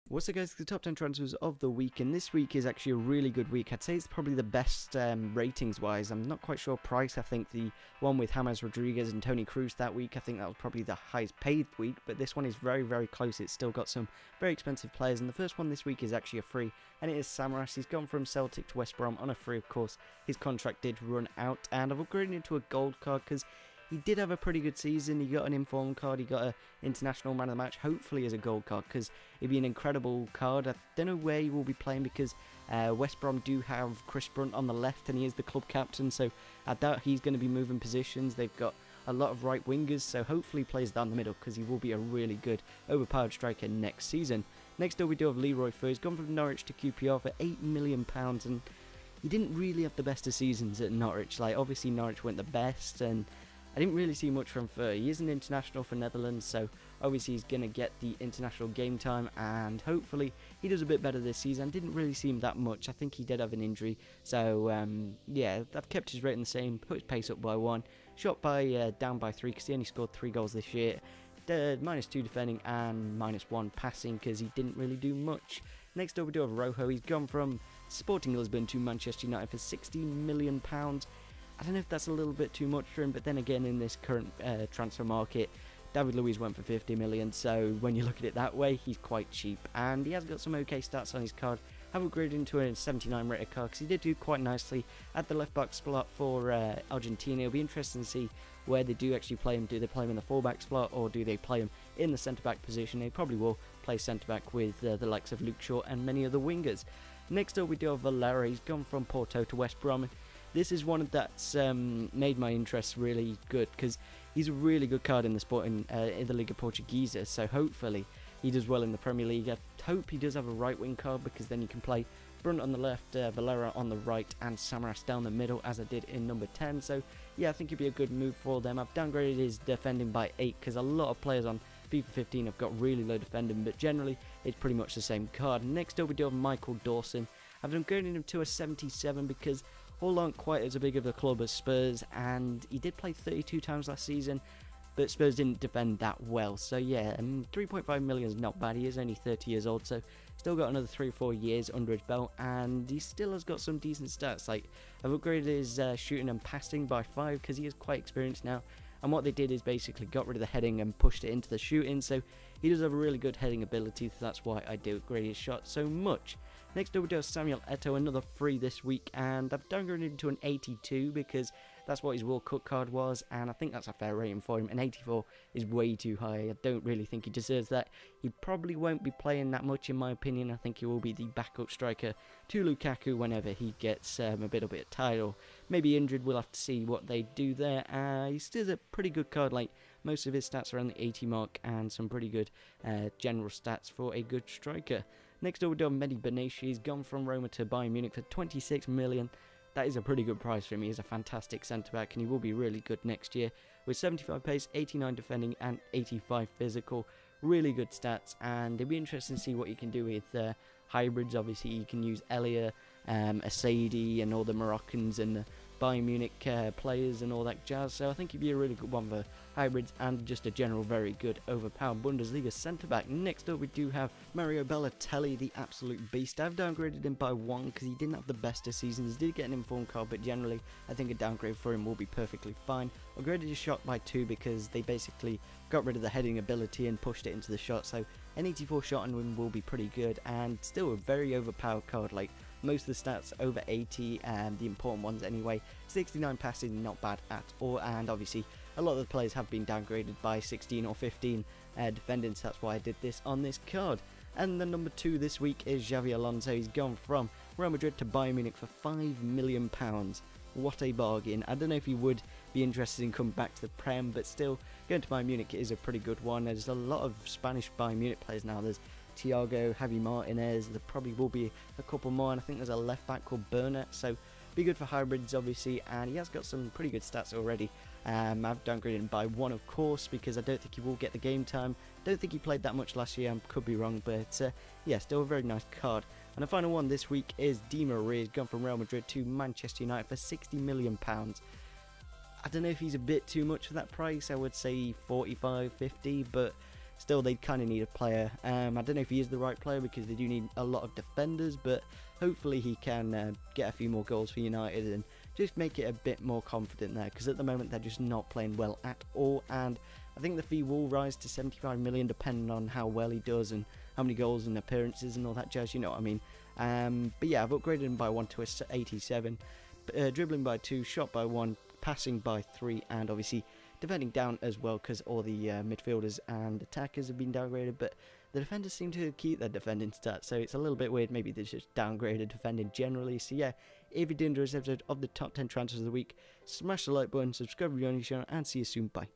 What's up guys, the top 10 transfers of the week, and this week is actually a really good week. I'd say it's probably the best ratings wise. I'm not quite sure price. I think the one with James Rodriguez and Tony Cruz that week, I think that was probably the highest paid week, but this one is very close. It's still got some very expensive players, and the first one this week is actually a free, and it is Samura. He's gone from Celtic to West Brom on a free, of course. His contract did run out, and I've upgraded into a gold card because he did have a pretty good season. He got an informed card, he got an international man of the match, hopefully as a gold card, because it'd be an incredible card. I don't know where he will be playing because West Brom do have Chris Brunt on the left and he is the club captain, so I doubt he's going to be moving positions. They've got a lot of right wingers, so hopefully he plays down the middle because he will be a really good overpowered striker next season. Next up we do have Leroy Fer. He's gone from Norwich to QPR for £8 million, and he didn't really have the best of seasons at Norwich. Like, obviously Norwich weren't the best, and I didn't really see much from Fer. He is an international for Netherlands, so obviously he's going to get the international game time, and hopefully he does a bit better this season. Didn't really see him that much. I think he did have an injury, so yeah, I've kept his rating the same, put his pace up by 1, shot by down by 3 because he only scored 3 goals this year, -2 defending and -1 passing because he didn't really do much. Next up we do have Rojo. He's gone from Sporting Lisbon to Manchester United for £16 million. I don't know if that's a little bit too much for him, but then again, in this current transfer market, David Luiz went for 50 million, so when you look at it that way, he's quite cheap, and he has got some okay stats on his card. I've upgraded into a 79 rated card because he did do quite nicely at the left back slot for Argentina. It'll be interesting to see where they do actually play him. Do they play him in the full back slot, or do they play him in the centre back position? They probably will play centre back with the likes of Luke Shaw and many other wingers. Next up we do have Valeria. He's gone from Porto to West Brom. This is one that's made my interest really good because he's a really good card in the sport in the Liga Portuguesa, so hopefully he does well in the Premier League. I hope he does have a right wing card because then you can play Brunt on the left, Valeria on the right, and Samaras down the middle as I did in number 10. So yeah, I think it'd be a good move for them. I've downgraded his defending by 8 because a lot of players on FIFA 15 have got really low defending, but generally it's pretty much the same card. Next up we do have Michael Dawson. I've downgraded him to a 77 because Hull aren't quite as big of a club as Spurs, and he did play 32 times last season, but Spurs didn't defend that well. So yeah, 3.5 million is not bad. He is only 30 years old, so still got another 3 or 4 years under his belt, and he still has got some decent stats. Like, I've upgraded his shooting and passing by 5 because he is quite experienced now. And what they did is basically got rid of the heading and pushed it into the shooting, so he does have a really good heading ability, so that's why I do upgrade his shot so much. Next up we do have Samuel Eto'o, another free this week, and I've downgraded him to an 82 because that's what his World Cup card was, and I think that's a fair rating for him. An 84 is way too high. I don't really think he deserves that. He probably won't be playing that much in my opinion. I think he will be the backup striker to Lukaku whenever he gets a bit tired or maybe injured. We'll have to see what they do there. He's still a pretty good card. Like, most of his stats are around the 80 mark and some pretty good general stats for a good striker. Next up we do have Benatia. He's gone from Roma to Bayern Munich for 26 million. That is a pretty good price for him. He is a fantastic centre-back and he will be really good next year. With 75 pace, 89 defending and 85 physical. Really good stats, and it'll be interesting to see what you can do with hybrids. Obviously you can use Elia, Asaidi and all the Moroccans and the Bayern Munich players and all that jazz, so I think he'd be a really good one for hybrids and just a general very good overpowered Bundesliga centre-back. Next up we do have Mario Balotelli, the absolute beast. I've downgraded him by 1 because he didn't have the best of seasons. He did get an informed card, but generally I think a downgrade for him will be perfectly fine. I graded his shot by 2 because they basically got rid of the heading ability and pushed it into the shot, so an 84 shot on him will be pretty good, and still a very overpowered card. Like, most of the stats over 80, and the important ones anyway. 69 passing, not bad at all, and obviously a lot of the players have been downgraded by 16 or 15 defending, so that's why I did this on this card. And the number 2 this week is Javier Alonso. He's gone from Real Madrid to Bayern Munich for £5 million. What a bargain. I don't know if he would be interested in coming back to the Prem, but still, going to Bayern Munich is a pretty good one. There's a lot of Spanish Bayern Munich players now. There's Thiago, Javi Martinez, there probably will be a couple more, and I think there's a left back called Werner, so be good for hybrids obviously, and he has got some pretty good stats already. I've downgraded him by 1 of course because I don't think he will get the game time. Don't think he played that much last year, I could be wrong, but yeah, still a very nice card. And the final one this week is Di Maria. He's gone from Real Madrid to Manchester United for £60 million. I don't know if he's a bit too much for that price. I would say 45, 50, but still they kind of need a player. I don't know if he is the right player because they do need a lot of defenders, but hopefully he can get a few more goals for United and just make it a bit more confident there, because at the moment they're just not playing well at all. And I think the fee will rise to 75 million depending on how well he does and how many goals and appearances and all that jazz, you know what I mean. But yeah, I've upgraded him by 1 to 87, dribbling by 2, shot by 1, passing by 3, and obviously defending down as well, because all the midfielders and attackers have been downgraded, but the defenders seem to keep their defending stats, so it's a little bit weird. Maybe they just downgraded defending generally. So yeah, if you did enjoy this episode of the top 10 transfers of the week, smash the like button, subscribe if you're on the channel, and see you soon. Bye.